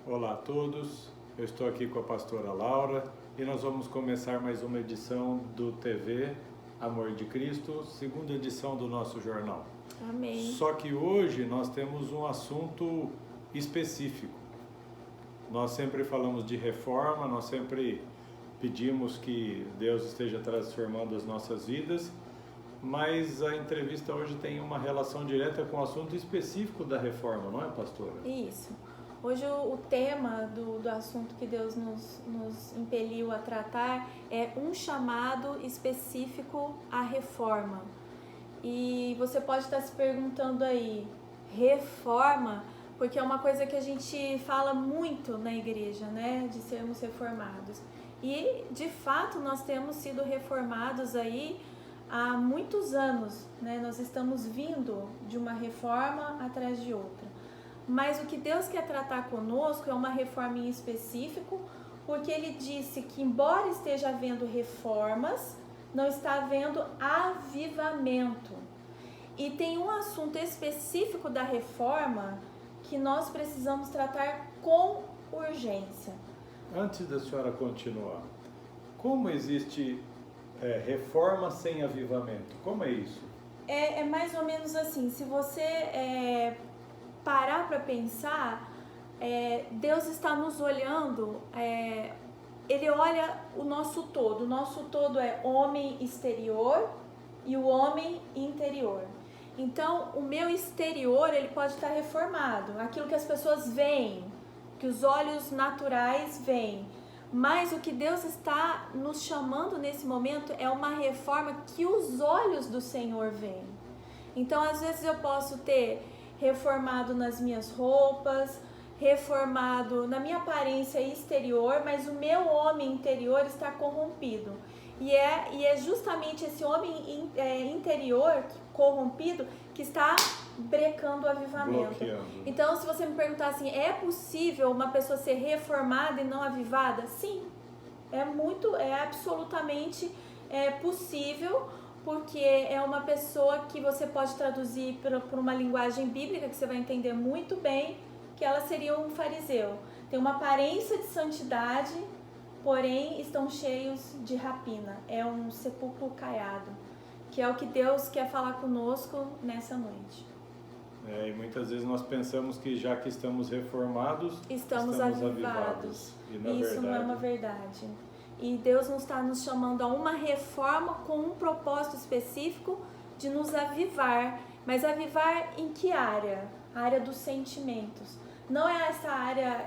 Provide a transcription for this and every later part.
Olá a todos, eu estou aqui com a pastora Laura e nós vamos começar mais uma edição do TV Amor de Cristo, segunda edição do nosso jornal. Amém. Só que hoje nós temos um assunto específico. Nós sempre falamos de reforma, nós sempre pedimos que Deus esteja transformando as nossas vidas, mas a entrevista hoje tem uma relação direta com o assunto específico da reforma, não é, pastora? Isso. Hoje o tema do assunto que Deus nos impeliu a tratar é um chamado específico à reforma. E você pode estar se perguntando aí, reforma? Porque é uma coisa que a gente fala muito na igreja, né? De sermos reformados. E, de fato, nós temos sido reformados aí há muitos anos, né? Nós estamos vindo de uma reforma atrás de outra. Mas o que Deus quer tratar conosco é uma reforma em específico, porque Ele disse que, embora esteja havendo reformas, não está havendo avivamento. E tem um assunto específico da reforma que nós precisamos tratar com urgência. Antes da senhora continuar, como existe reforma sem avivamento? Como é isso? É mais ou menos assim, se você parar para pensar, Deus está nos olhando, Ele olha o nosso todo é homem exterior e o homem interior. Então, o meu exterior, ele pode estar reformado, aquilo que as pessoas veem, que os olhos naturais veem. Mas o que Deus está nos chamando nesse momento é uma reforma que os olhos do Senhor veem. Então, às vezes eu posso ter reformado nas minhas roupas, reformado na minha aparência exterior, mas o meu homem interior está corrompido. E é justamente esse homem interior corrompido que está brecando o avivamento. Bloqueando. Então, se você me perguntar assim, é possível uma pessoa ser reformada e não avivada? Sim, é absolutamente possível, porque é uma pessoa que você pode traduzir por uma linguagem bíblica que você vai entender muito bem, que ela seria um fariseu. Tem uma aparência de santidade, porém estão cheios de rapina. É um sepulcro caiado, que é o que Deus quer falar conosco nessa noite. E muitas vezes nós pensamos que já que estamos reformados, Estamos avivados. E na Isso verdade, não é uma verdade. E Deus não está nos chamando a uma reforma com um propósito específico de nos avivar. Mas avivar em que área? A área dos sentimentos. Não é essa área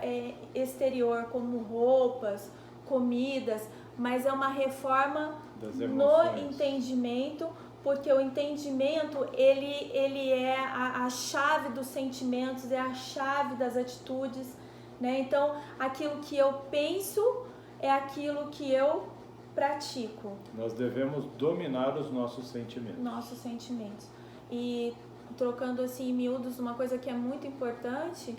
exterior como roupas, comidas, mas é uma reforma no entendimento, porque o entendimento ele é a chave dos sentimentos, é a chave das atitudes, né? Então, aquilo que eu penso é aquilo que eu pratico. Nós devemos dominar os nossos sentimentos. Nossos sentimentos. E trocando assim em miúdos, uma coisa que é muito importante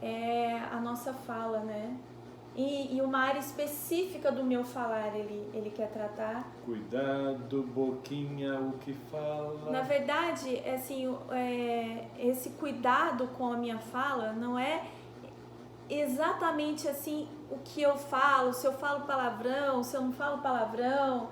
é a nossa fala, né? E uma área específica do meu falar ele quer tratar. Cuidado, boquinha, o que fala. Na verdade, assim, esse cuidado com a minha fala não é exatamente assim o que eu falo, se eu falo palavrão, se eu não falo palavrão,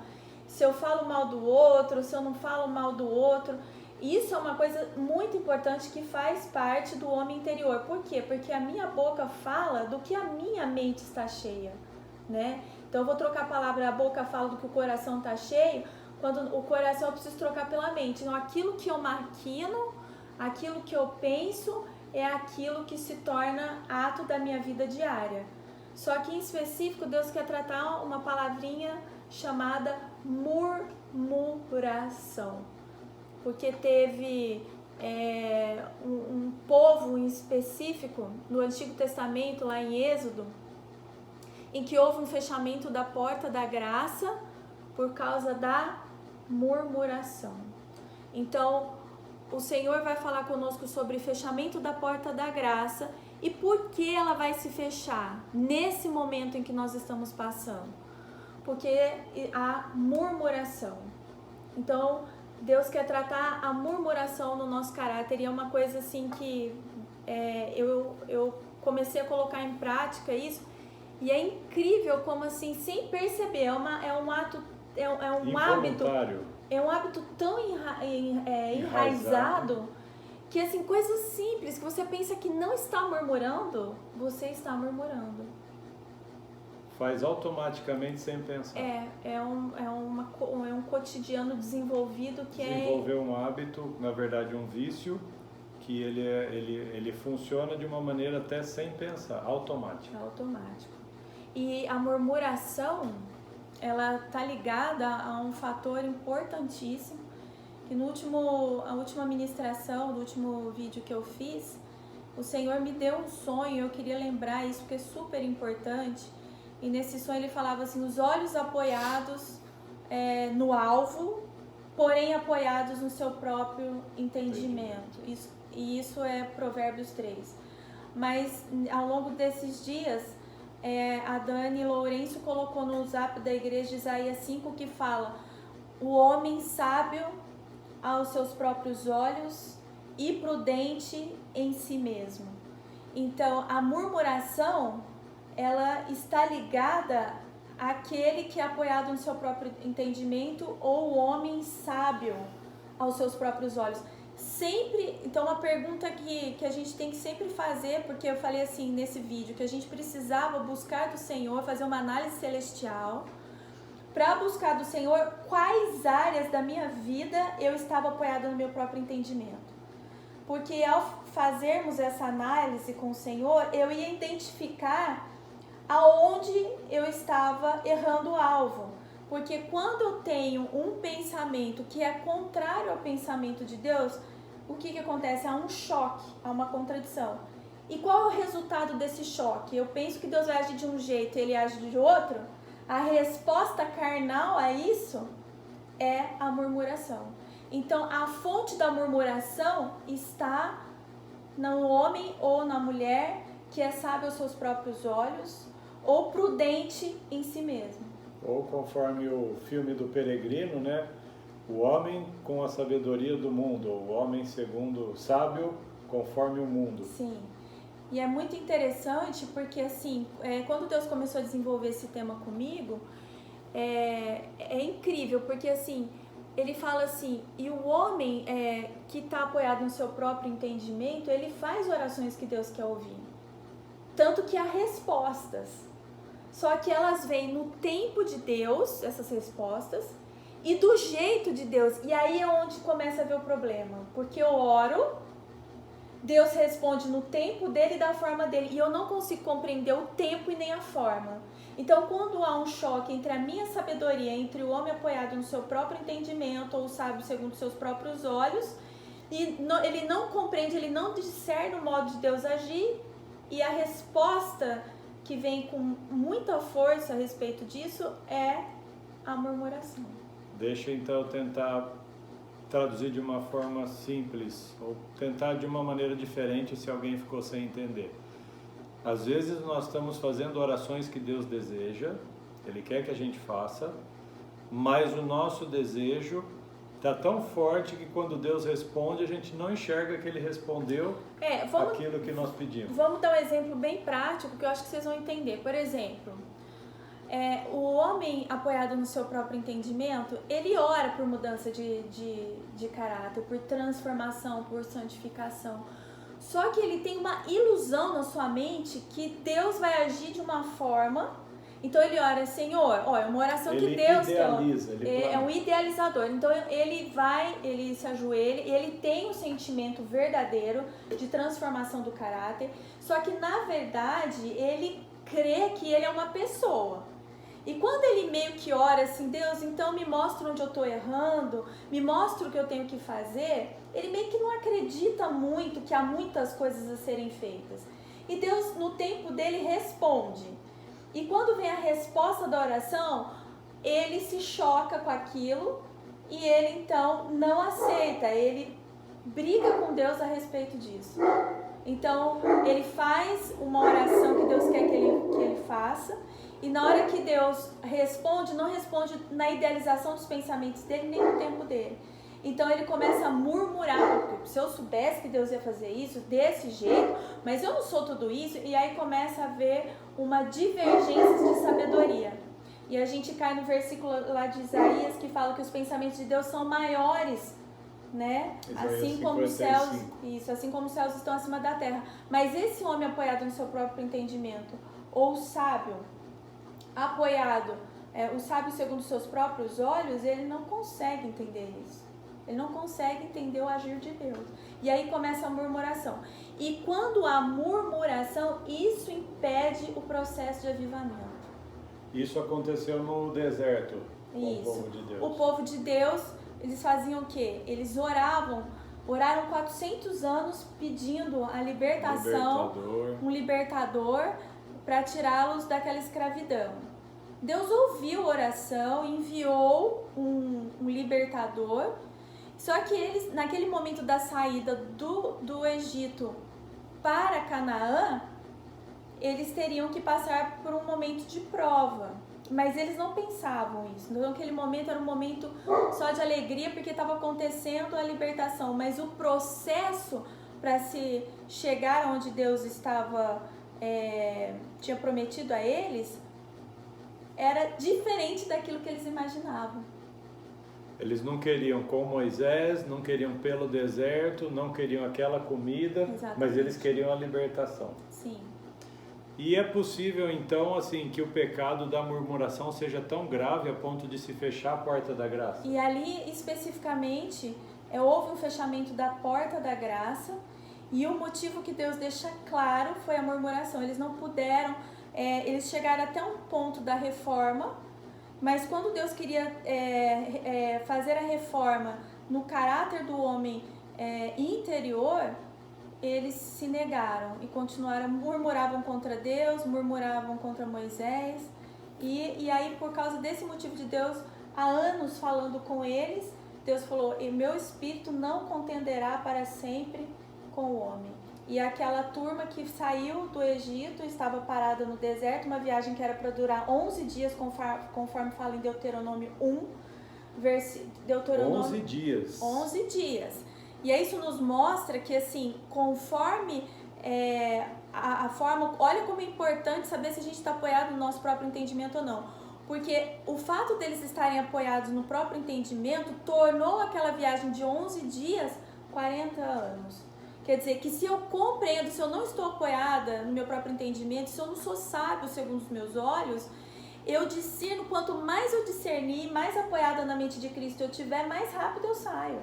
se eu falo mal do outro, se eu não falo mal do outro. Isso é uma coisa muito importante que faz parte do homem interior. Por quê? Porque a minha boca fala do que a minha mente está cheia, né? Então eu vou trocar a palavra, a boca fala do que o coração está cheio, quando o coração eu preciso trocar pela mente. Então aquilo que eu maquino, aquilo que eu penso, é aquilo que se torna ato da minha vida diária. Só que em específico Deus quer tratar uma palavrinha chamada murmuração. Porque teve um povo em específico no Antigo Testamento, lá em Êxodo, em que houve um fechamento da porta da graça por causa da murmuração. Então, o Senhor vai falar conosco sobre fechamento da porta da graça e por que ela vai se fechar nesse momento em que nós estamos passando. Porque a murmuração. Então, Deus quer tratar a murmuração no nosso caráter e é uma coisa assim que eu comecei a colocar em prática isso, e é incrível como assim, sem perceber, é um hábito, é um hábito tão enraizado que assim, coisas simples que você pensa que não está murmurando, você está murmurando. Faz automaticamente sem pensar. É um cotidiano desenvolvido que Desenvolver um hábito, na verdade um vício, que ele funciona de uma maneira até sem pensar, automático. Automático. E a murmuração, ela tá ligada a um fator importantíssimo, que a última ministração, no último vídeo que eu fiz, o Senhor me deu um sonho, eu queria lembrar isso porque é super importante. E nesse sonho ele falava assim, os olhos apoiados no alvo, porém apoiados no seu próprio entendimento. Isso é Provérbios 3. Mas ao longo desses dias, a Dani Lourenço colocou no zap da igreja de Isaías 5 que fala: o homem sábio aos seus próprios olhos e prudente em si mesmo. Então a murmuração, ela está ligada àquele que é apoiado no seu próprio entendimento, ou o homem sábio aos seus próprios olhos. Sempre, então uma pergunta que a gente tem que sempre fazer, porque eu falei assim nesse vídeo, que a gente precisava buscar do Senhor, fazer uma análise celestial, para buscar do Senhor quais áreas da minha vida eu estava apoiada no meu próprio entendimento. Porque ao fazermos essa análise com o Senhor, eu ia identificar aonde eu estava errando o alvo. Porque quando eu tenho um pensamento que é contrário ao pensamento de Deus, o que acontece? Há um choque, há uma contradição. E qual é o resultado desse choque? Eu penso que Deus vai agir de um jeito e ele age de outro. A resposta carnal a isso é a murmuração. Então a fonte da murmuração está no homem ou na mulher que é sábio aos seus próprios olhos, ou prudente em si mesmo. Ou conforme o filme do Peregrino, né? O homem com a sabedoria do mundo, o homem segundo sábio conforme o mundo. Sim. E é muito interessante porque assim, quando Deus começou a desenvolver esse tema comigo, é incrível, porque assim, ele fala assim, e o homem que está apoiado no seu próprio entendimento, ele faz orações que Deus quer ouvir. Tanto que há respostas. Só que elas vêm no tempo de Deus, essas respostas, e do jeito de Deus. E aí é onde começa a ver o problema. Porque eu oro, Deus responde no tempo dele e da forma dele. E eu não consigo compreender o tempo e nem a forma. Então, quando há um choque entre a minha sabedoria, entre o homem apoiado no seu próprio entendimento, ou o sábio segundo seus próprios olhos, e ele não compreende, ele não discerne o modo de Deus agir, e a resposta que vem com muita força a respeito disso é a murmuração. Deixa então eu tentar traduzir de uma forma simples, ou tentar de uma maneira diferente se alguém ficou sem entender. Às vezes nós estamos fazendo orações que Deus deseja, Ele quer que a gente faça, mas o nosso desejo está tão forte que quando Deus responde, a gente não enxerga que Ele respondeu aquilo que nós pedimos. Vamos dar um exemplo bem prático que eu acho que vocês vão entender. Por exemplo, o homem apoiado no seu próprio entendimento, ele ora por mudança de caráter, por transformação, por santificação. Só que ele tem uma ilusão na sua mente que Deus vai agir de uma forma. Então ele ora, Senhor, é uma oração que Deus quer. É um idealizador. Então ele se ajoelha, ele tem um sentimento verdadeiro de transformação do caráter. Só que na verdade ele crê que ele é uma pessoa. E quando ele meio que ora assim, Deus, então me mostra onde eu estou errando, me mostra o que eu tenho que fazer, ele meio que não acredita muito que há muitas coisas a serem feitas. E Deus, no tempo dele, responde. E quando vem a resposta da oração, ele se choca com aquilo e ele então não aceita, ele briga com Deus a respeito disso. Então ele faz uma oração que Deus quer que ele faça, e na hora que Deus responde, não responde na idealização dos pensamentos dele nem no tempo dele. Então ele começa a murmurar, porque se eu soubesse que Deus ia fazer isso desse jeito, mas eu não sou tudo isso, e aí começa a haver uma divergência de sabedoria. E a gente cai no versículo lá de Isaías que fala que os pensamentos de Deus são maiores, né? Assim como os céus, isso, assim como os céus estão acima da terra. Mas esse homem apoiado no seu próprio entendimento, ou o sábio apoiado, o sábio segundo os seus próprios olhos, ele não consegue entender isso. Ele não consegue entender o agir de Deus. E aí começa a murmuração. E quando há murmuração, isso impede o processo de avivamento. Isso aconteceu no deserto com o povo de Deus. O povo de Deus, eles faziam o quê? Eles oraram 400 anos pedindo a libertação, um libertador para tirá-los daquela escravidão. Deus ouviu a oração, enviou um libertador. Só que eles, naquele momento da saída do Egito para Canaã, eles teriam que passar por um momento de prova. Mas eles não pensavam isso. Então, aquele momento era um momento só de alegria, porque estava acontecendo a libertação. Mas o processo para se chegar onde Deus tinha prometido a eles, era diferente daquilo que eles imaginavam. Eles não queriam com Moisés, não queriam pelo deserto, não queriam aquela comida, exatamente, mas eles queriam a libertação. Sim. E é possível então assim que o pecado da murmuração seja tão grave a ponto de se fechar a porta da graça? E ali especificamente houve um fechamento da porta da graça, e o motivo que Deus deixa claro foi a murmuração. Eles não puderam, eles chegaram até um ponto da reforma. Mas quando Deus queria fazer a reforma no caráter do homem interior, eles se negaram e continuaram, murmuravam contra Deus, murmuravam contra Moisés. E aí, por causa desse motivo de Deus, há anos falando com eles, Deus falou: e meu espírito não contenderá para sempre com o homem. E aquela turma que saiu do Egito estava parada no deserto, uma viagem que era para durar 11 dias, conforme fala em Deuteronômio 1, Deuteronômio 11 dias. 11 dias. E aí isso nos mostra que, assim, conforme a forma... Olha como é importante saber se a gente está apoiado no nosso próprio entendimento ou não. Porque o fato deles estarem apoiados no próprio entendimento tornou aquela viagem de 11 dias 40 anos. Quer dizer, que se eu compreendo, se eu não estou apoiada no meu próprio entendimento, se eu não sou sábio segundo os meus olhos, eu discerno, quanto mais eu discernir, mais apoiada na mente de Cristo eu tiver, mais rápido eu saio.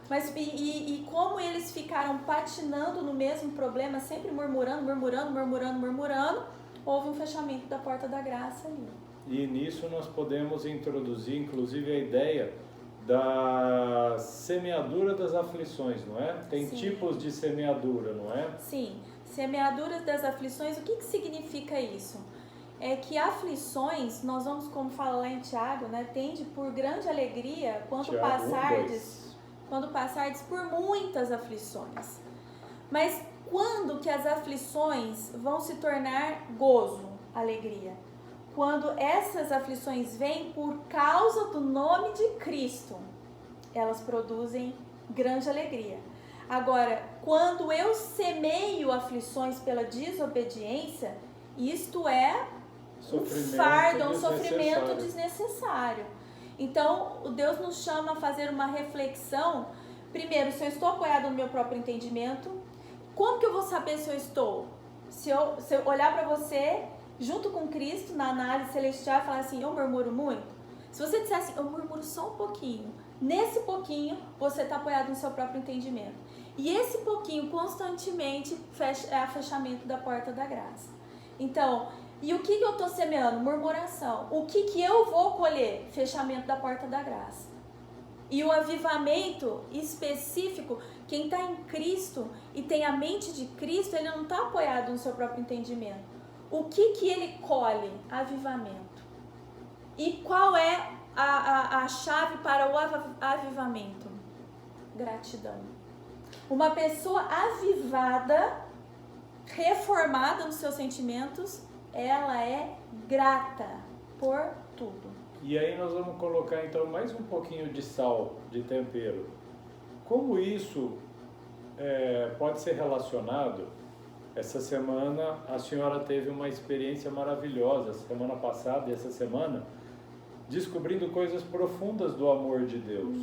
Mas e como eles ficaram patinando no mesmo problema, sempre murmurando, houve um fechamento da porta da graça ali. E nisso nós podemos introduzir, inclusive, a ideia da semeadura das aflições, não é? Tem Sim. tipos de semeadura, não é? Sim, semeadura das aflições. O que significa isso? É que aflições, nós vamos, como fala lá em Tiago, né? Tende por grande alegria quando passardes por muitas aflições. Mas quando que as aflições vão se tornar gozo, alegria? Quando essas aflições vêm por causa do nome de Cristo, elas produzem grande alegria. Agora, quando eu semeio aflições pela desobediência, isto é um fardo, um sofrimento desnecessário. Então, o Deus nos chama a fazer uma reflexão. Primeiro, se eu estou apoiado no meu próprio entendimento, como que eu vou saber se eu estou? Se eu olhar para você junto com Cristo na análise celestial e falar assim: eu murmuro muito? Se você disser assim: eu murmuro só um pouquinho, nesse pouquinho você está apoiado no seu próprio entendimento. E esse pouquinho constantemente é o fechamento da porta da graça. Então, e o que eu estou semeando? Murmuração. O que eu vou colher? Fechamento da porta da graça. E o avivamento específico, quem está em Cristo e tem a mente de Cristo, ele não está apoiado no seu próprio entendimento. O que ele colhe? Avivamento. E qual é a chave para o avivamento? Gratidão. Uma pessoa avivada, reformada nos seus sentimentos, ela é grata por tudo. E aí nós vamos colocar então mais um pouquinho de sal, de tempero. Como isso pode ser relacionado? Essa semana a senhora teve uma experiência maravilhosa, semana passada e essa semana, descobrindo coisas profundas do amor de Deus.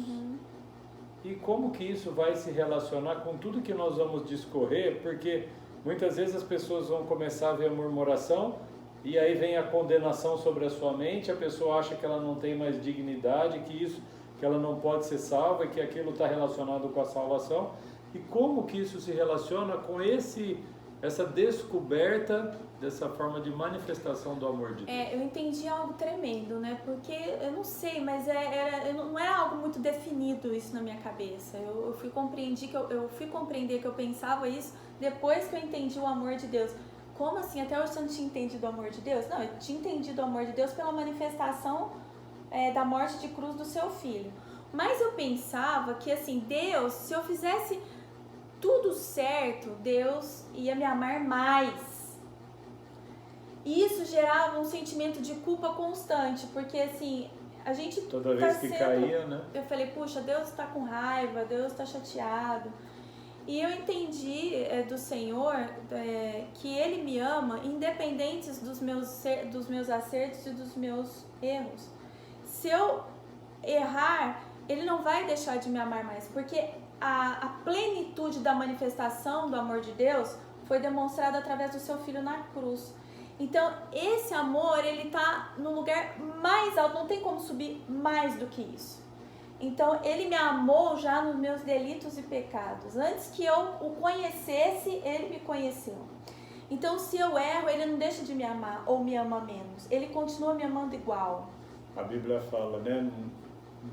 E como que isso vai se relacionar com tudo que nós vamos discorrer? Porque muitas vezes as pessoas vão começar a ver a murmuração e aí vem a condenação sobre a sua mente, a pessoa acha que ela não tem mais dignidade, que ela não pode ser salva, que aquilo está relacionado com a salvação. E como que isso se relaciona com essa descoberta dessa forma de manifestação do amor de Deus? Eu entendi algo tremendo, né? Porque eu não sei, mas não era algo muito definido isso na minha cabeça. Eu fui compreender que eu pensava isso depois que eu entendi o amor de Deus. Como assim? Até hoje você não tinha entendido o amor de Deus? Não, eu tinha entendido o amor de Deus pela manifestação da morte de cruz do seu filho. Mas eu pensava que assim, Deus, se eu fizesse tudo certo, Deus ia me amar mais. E isso gerava um sentimento de culpa constante, porque assim, a gente toda vez que caía, né? Eu falei, puxa, Deus está com raiva, Deus está chateado. E eu entendi do Senhor que Ele me ama, independente dos meus acertos e dos meus erros. Se eu errar, Ele não vai deixar de me amar mais, porque a plenitude da manifestação do amor de Deus foi demonstrada através do seu Filho na cruz. Então, esse amor, ele está no lugar mais alto, não tem como subir mais do que isso. Então, ele me amou já nos meus delitos e pecados. Antes que eu o conhecesse, ele me conheceu. Então, se eu erro, ele não deixa de me amar ou me ama menos. Ele continua me amando igual. A Bíblia fala, né?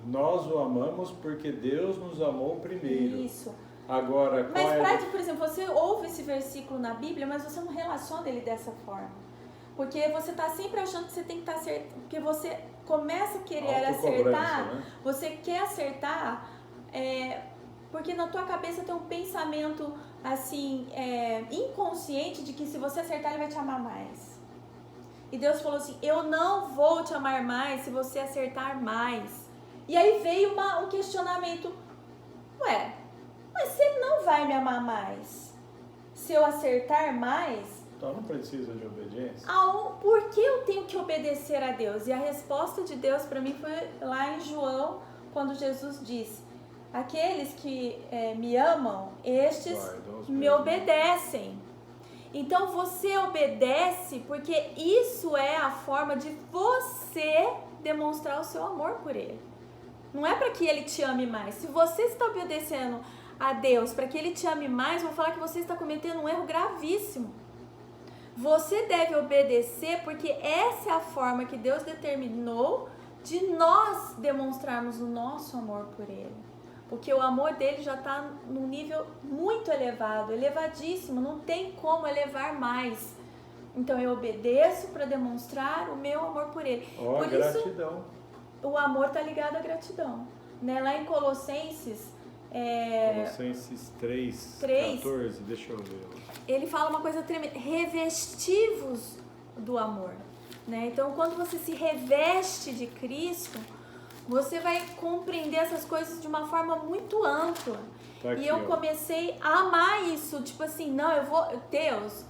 Nós o amamos porque Deus nos amou primeiro. Isso. Agora, mas, por exemplo, você ouve esse versículo na Bíblia, mas você não relaciona ele dessa forma. Porque você está sempre achando que você tem que estar certo. Porque você começa a querer acertar, né? Você quer acertar, porque na tua cabeça tem um pensamento assim, inconsciente de que se você acertar, ele vai te amar mais. E Deus falou assim, eu não vou te amar mais se você acertar mais. E aí veio um questionamento, mas se ele não vai me amar mais, se eu acertar mais... Então não precisa de obediência? Por que eu tenho que obedecer a Deus? E a resposta de Deus para mim foi lá em João, quando Jesus disse, aqueles que me amam, estes me obedecem. Então você obedece porque isso é a forma de você demonstrar o seu amor por Ele. Não é para que Ele te ame mais. Se você está obedecendo a Deus para que Ele te ame mais, eu vou falar que você está cometendo um erro gravíssimo. Você deve obedecer porque essa é a forma que Deus determinou de nós demonstrarmos o nosso amor por Ele. Porque o amor dele já está num nível muito elevado, elevadíssimo, não tem como elevar mais. Então eu obedeço para demonstrar o meu amor por Ele. Por gratidão. Isso, o amor está ligado à gratidão. Né? Lá em Colossenses... Colossenses 3, 14, deixa eu ver. Ele fala uma coisa tremenda, revestivos do amor, né? Então, quando você se reveste de Cristo, você vai compreender essas coisas de uma forma muito ampla. Tá aqui, e eu comecei a amar isso, tipo assim, não, Deus,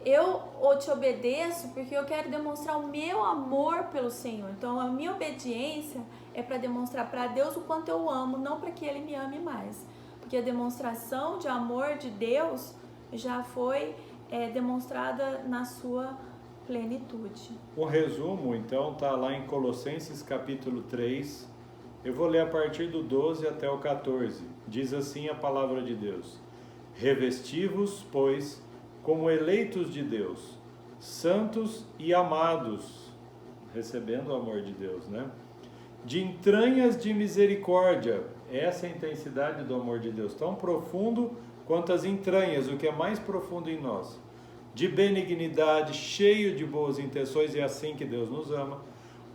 eu te obedeço porque eu quero demonstrar o meu amor pelo Senhor. Então, a minha obediência é para demonstrar para Deus o quanto eu amo, não para que Ele me ame mais. Porque a demonstração de amor de Deus já foi demonstrada na sua plenitude. O resumo, então, está lá em Colossenses capítulo 3. Eu vou ler a partir do 12 até o 14. Diz assim a palavra de Deus. Revesti-vos, pois, como eleitos de Deus, santos e amados, recebendo o amor de Deus, né? De entranhas de misericórdia, essa é a intensidade do amor de Deus, tão profundo quanto as entranhas, o que é mais profundo em nós. De benignidade, cheio de boas intenções, é assim que Deus nos ama.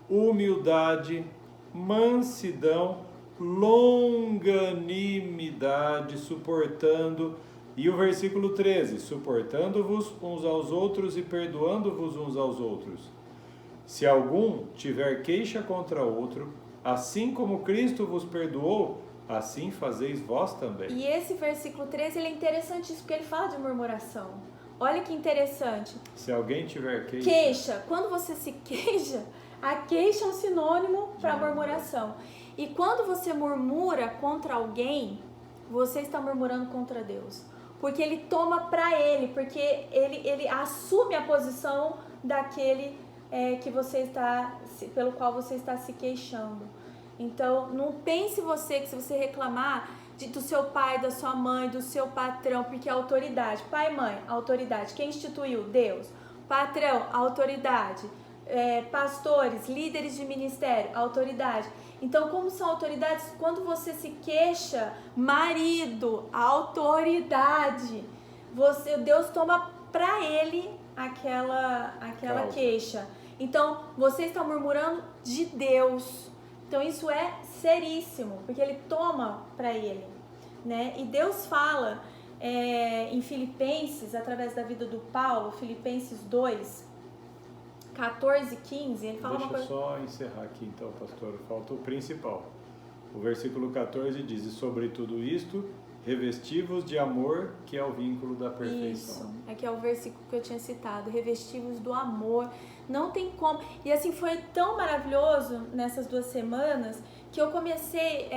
Humildade, mansidão, longanimidade, suportando. E o versículo 13, suportando-vos uns aos outros e perdoando-vos uns aos outros. Se algum tiver queixa contra outro, assim como Cristo vos perdoou, assim fazeis vós também. E esse versículo 13 ele é interessantíssimo porque ele fala de murmuração. Olha que interessante. Se alguém tiver queixa... Queixa. Quando você se queixa, a queixa é um sinônimo para murmuração. E quando você murmura contra alguém, você está murmurando contra Deus. Porque ele toma para ele, porque ele assume a posição daquele que você está, pelo qual você está se queixando. Então, não pense você que se você reclamar do seu pai, da sua mãe, do seu patrão, porque é autoridade. Pai e mãe, autoridade. Quem instituiu? Deus. Patrão, autoridade. Pastores, líderes de ministério, autoridade. Então, como são autoridades, quando você se queixa, marido, autoridade, Deus toma para ele aquela queixa. Então, você está murmurando de Deus. Então, isso é seríssimo, porque ele toma para ele, né? E Deus fala em Filipenses, através da vida do Paulo, Filipenses 2, 14 e 15, ele fala Deixa uma coisa... só encerrar aqui então, pastor, falta o principal. O versículo 14 diz: e sobre tudo isto, revestivos de amor, que é o vínculo da perfeição. Isso, que é o versículo que eu tinha citado, revestivos do amor. Não tem como. E assim, foi tão maravilhoso nessas 2 semanas que eu comecei,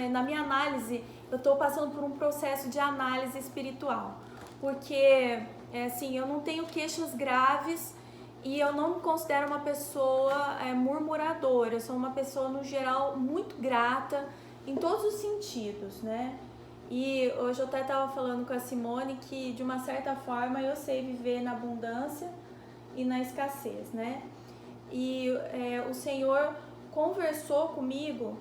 na minha análise, eu estou passando por um processo de análise espiritual. Porque, assim, eu não tenho queixas graves e eu não me considero uma pessoa murmuradora. Eu sou uma pessoa, no geral, muito grata em todos os sentidos, né? E hoje eu até estava falando com a Simone que, de uma certa forma, eu sei viver na abundância e na escassez, né? E o Senhor conversou comigo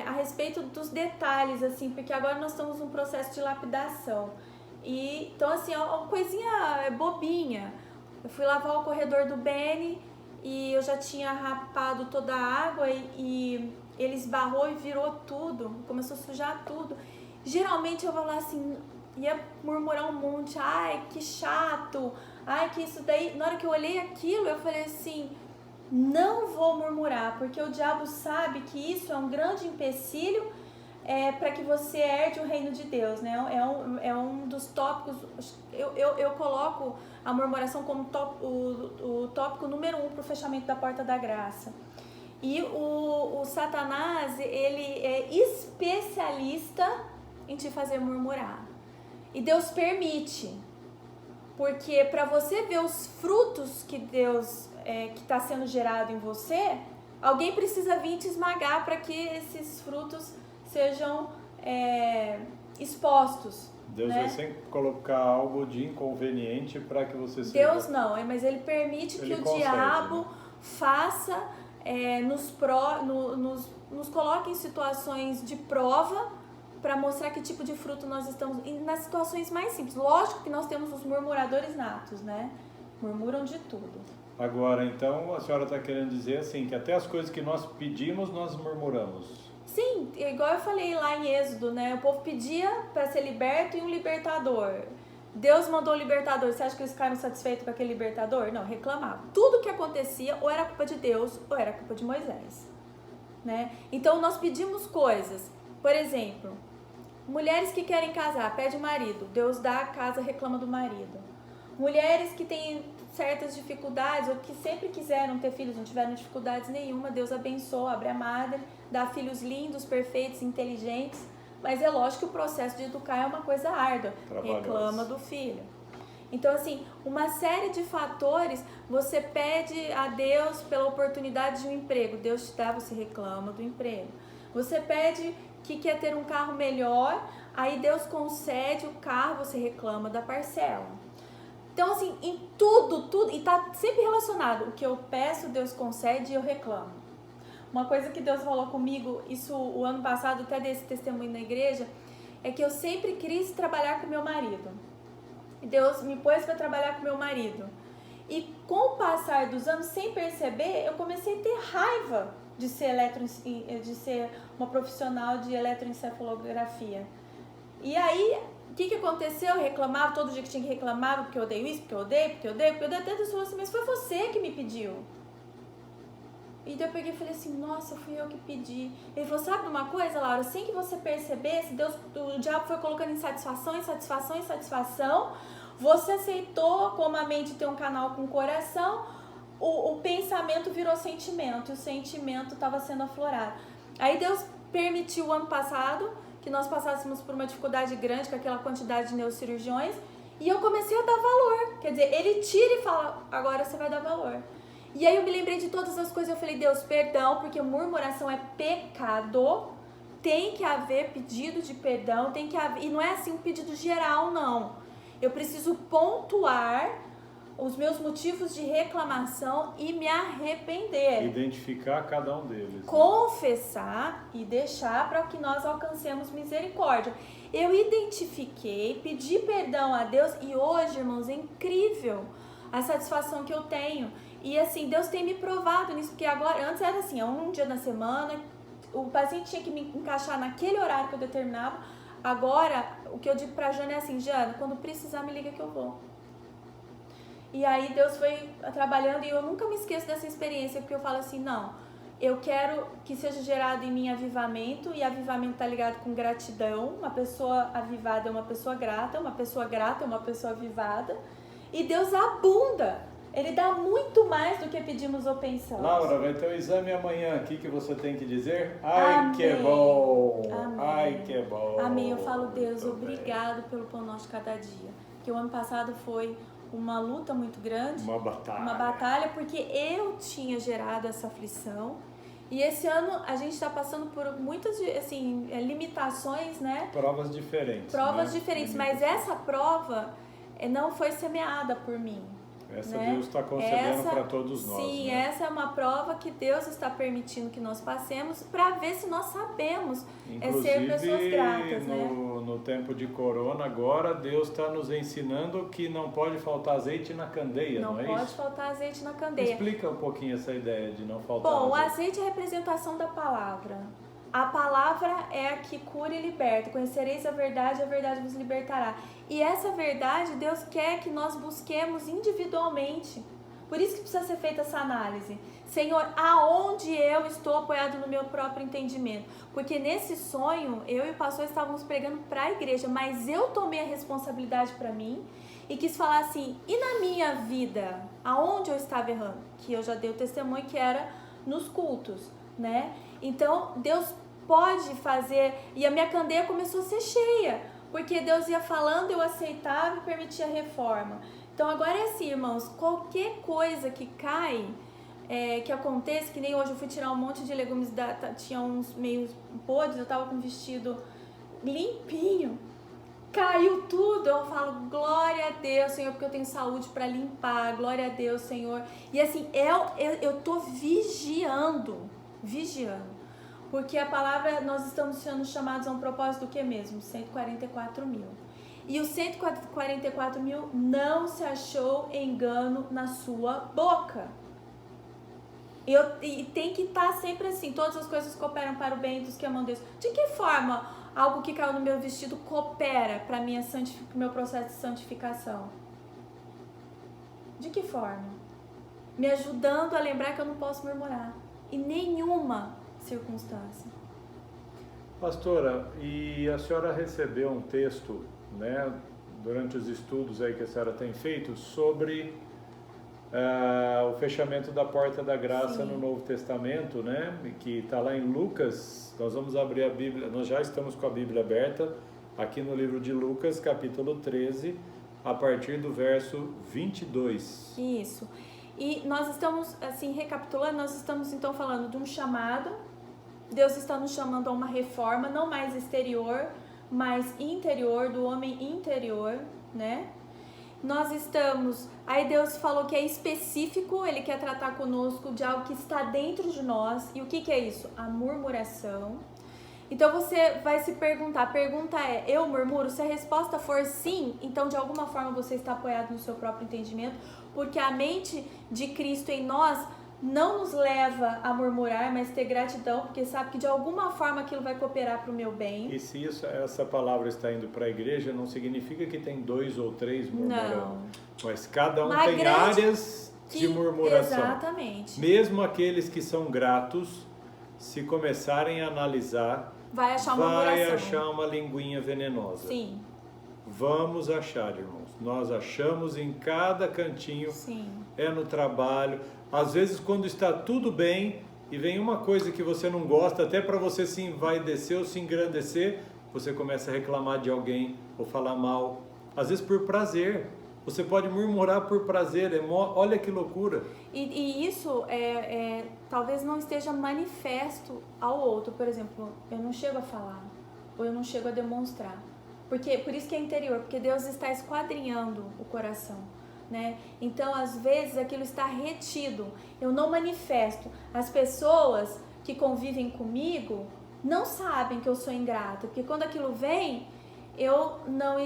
a respeito dos detalhes, assim, porque agora nós estamos num processo de lapidação. E, então, assim, é uma coisinha bobinha. Eu fui lavar o corredor do Beni e eu já tinha rapado toda a água e ele esbarrou e virou tudo, começou a sujar tudo. Geralmente eu vou lá assim, ia murmurar um monte, ai, que chato, ai, que isso daí. Na hora que eu olhei aquilo, eu falei assim, não vou murmurar, porque o diabo sabe que isso é um grande empecilho para que você herde o reino de Deus, né? É um dos tópicos, eu coloco a murmuração como o tópico número 1 para o fechamento da porta da graça. E o Satanás, ele é especialista em te fazer murmurar. E Deus permite, porque para você ver os frutos que Deus que está sendo gerado em você, alguém precisa vir te esmagar para que esses frutos sejam expostos. Deus né? vai sempre colocar algo de inconveniente para que você seja... Deus não, mas Ele permite que o diabo faça, nos coloque em situações de prova para mostrar que tipo de fruto nós estamos... E nas situações mais simples. Lógico que nós temos os murmuradores natos, né? Murmuram de tudo. Agora, então, a senhora está querendo dizer assim, que até as coisas que nós pedimos, nós murmuramos. Sim, igual eu falei lá em Êxodo, né? O povo pedia para ser liberto e um libertador. Deus mandou o libertador. Você acha que eles ficaram satisfeitos com aquele libertador? Não, reclamavam. Tudo que acontecia ou era culpa de Deus ou era culpa de Moisés, né? Então, nós pedimos coisas. Por exemplo, mulheres que querem casar, pede o marido. Deus dá a casa, reclama do marido. Mulheres que têm certas dificuldades ou que sempre quiseram ter filhos, não tiveram dificuldades nenhuma, Deus abençoa, abre a madre, dá filhos lindos, perfeitos, inteligentes, mas é lógico que o processo de educar é uma coisa árdua, reclama do filho. Então, assim, uma série de fatores, você pede a Deus pela oportunidade de um emprego, Deus te dá, você reclama do emprego. Você pede que quer ter um carro melhor, aí Deus concede o carro, você reclama da parcela. Então, assim, em tudo, e tá sempre relacionado. O que eu peço, Deus concede e eu reclamo. Uma coisa que Deus falou comigo, isso o ano passado, até desse testemunho na igreja, é que eu sempre quis trabalhar com meu marido. Deus me pôs para trabalhar com meu marido. E com o passar dos anos, sem perceber, eu comecei a ter raiva de ser uma profissional de eletroencefalografia. E aí... O que aconteceu? Eu reclamava, todo dia que tinha que reclamar, porque eu odeio isso, porque eu odeio, até Deus falou assim, mas foi você que me pediu. E daí eu peguei e falei assim, nossa, fui eu que pedi. Ele falou, sabe uma coisa, Laura? Sem que você percebesse, o diabo foi colocando insatisfação, insatisfação, insatisfação. Você aceitou como a mente tem um canal com o coração, o pensamento virou sentimento, e o sentimento estava sendo aflorado. Aí Deus permitiu o ano passado que nós passássemos por uma dificuldade grande com aquela quantidade de neurocirurgiões, e eu comecei a dar valor. Quer dizer, ele tira e fala, agora você vai dar valor. E aí eu me lembrei de todas as coisas, eu falei, Deus, perdão, porque murmuração é pecado, tem que haver pedido de perdão, tem que haver, e não é assim um pedido geral, não. Eu preciso pontuar os meus motivos de reclamação e me arrepender. Identificar cada um deles. Confessar e deixar para que nós alcancemos misericórdia. Eu identifiquei, pedi perdão a Deus e hoje, irmãos, é incrível a satisfação que eu tenho. E assim, Deus tem me provado nisso, porque agora, antes era assim, um dia na semana, o paciente tinha que me encaixar naquele horário que eu determinava. Agora, o que eu digo pra Jana é assim, Jana, quando precisar me liga que eu vou. E aí Deus foi trabalhando e eu nunca me esqueço dessa experiência, porque eu falo assim, não, eu quero que seja gerado em mim avivamento, e avivamento está ligado com gratidão. Uma pessoa avivada é uma pessoa grata é uma pessoa avivada, e Deus abunda. Ele dá muito mais do que pedimos ou pensamos. Laura, vai ter um exame amanhã aqui que você tem que dizer, ai, amém, que bom, amém, ai, que bom. Amém, eu falo, Deus, muito obrigado pelo pão nosso de cada dia. Que o ano passado foi uma luta muito grande. Uma batalha, porque eu tinha gerado essa aflição. E esse ano a gente está passando por muitas, assim, limitações, né? Provas diferentes. Diferentes, mas essa prova não foi semeada por mim. Essa Deus está concedendo para todos nós. Sim, essa é uma prova que Deus está permitindo que nós passemos para ver se nós sabemos ser pessoas gratas. No tempo de corona agora, Deus está nos ensinando que não pode faltar azeite na candeia, não é isso? Não pode faltar azeite na candeia. Explica um pouquinho essa ideia de não faltar azeite. Bom, o azeite é a representação da palavra. A palavra é a que cura e liberta. Conhecereis a verdade vos libertará. E essa verdade, Deus quer que nós busquemos individualmente. Por isso que precisa ser feita essa análise. Senhor, aonde eu estou apoiado no meu próprio entendimento? Porque nesse sonho, eu e o pastor estávamos pregando para a igreja, mas eu tomei a responsabilidade para mim e quis falar assim, e na minha vida, aonde eu estava errando? Que eu já dei o testemunho que era nos cultos, né? Então, Deus pode fazer, e a minha candeia começou a ser cheia, porque Deus ia falando, eu aceitava e permitia a reforma. Então agora é assim, irmãos, qualquer coisa que cai, que aconteça, que nem hoje eu fui tirar um monte de legumes, tinha uns meio podres, eu tava com um vestido limpinho, caiu tudo, eu falo, glória a Deus, Senhor, porque eu tenho saúde para limpar, glória a Deus, Senhor. E assim, eu tô vigiando, porque a palavra, nós estamos sendo chamados a um propósito do que mesmo? 144 mil. E os 144 mil não se achou engano na sua boca. E tem que estar sempre assim, todas as coisas cooperam para o bem dos que amam Deus. De que forma algo que caiu no meu vestido coopera para o meu processo de santificação? De que forma? Me ajudando a lembrar que eu não posso murmurar. Em nenhuma circunstância. Pastora, e a senhora recebeu um texto, né, durante os estudos aí que a senhora tem feito sobre o fechamento da porta da graça. Sim. No Novo Testamento, né, que está lá em Lucas. Nós vamos abrir a Bíblia, nós já estamos com a Bíblia aberta aqui no livro de Lucas, capítulo 13, a partir do verso 22. Isso. E nós estamos, assim, recapitulando, nós estamos então falando de um chamado. Deus está nos chamando a uma reforma, não mais exterior, mas interior, do homem interior, né? Nós estamos, aí Deus falou que é específico, Ele quer tratar conosco de algo que está dentro de nós. E o que é isso? A murmuração. Então você vai se perguntar, a pergunta é, eu murmuro? Se a resposta for sim, então de alguma forma você está apoiado no seu próprio entendimento, porque a mente de Cristo em nós não nos leva a murmurar, mas ter gratidão, porque sabe que de alguma forma aquilo vai cooperar para o meu bem. E se essa palavra está indo para a igreja, não significa que tem 2 ou 3 murmurando. Não. Mas cada um tem áreas de murmuração. Exatamente. Mesmo aqueles que são gratos, se começarem a analisar, vai achar uma linguinha venenosa. Sim. Vamos achar, irmãos. Nós achamos em cada cantinho. Sim. É no trabalho. Às vezes, quando está tudo bem e vem uma coisa que você não gosta, até para você se envaidecer ou se engrandecer, você começa a reclamar de alguém ou falar mal. Às vezes por prazer. Você pode murmurar por prazer. Olha que loucura. E isso talvez não esteja manifesto ao outro. Por exemplo, eu não chego a falar ou eu não chego a demonstrar. Por isso que é interior, porque Deus está esquadrinhando o coração, né? Então, às vezes, aquilo está retido. Eu não manifesto. As pessoas que convivem comigo não sabem que eu sou ingrata, porque quando aquilo vem, eu não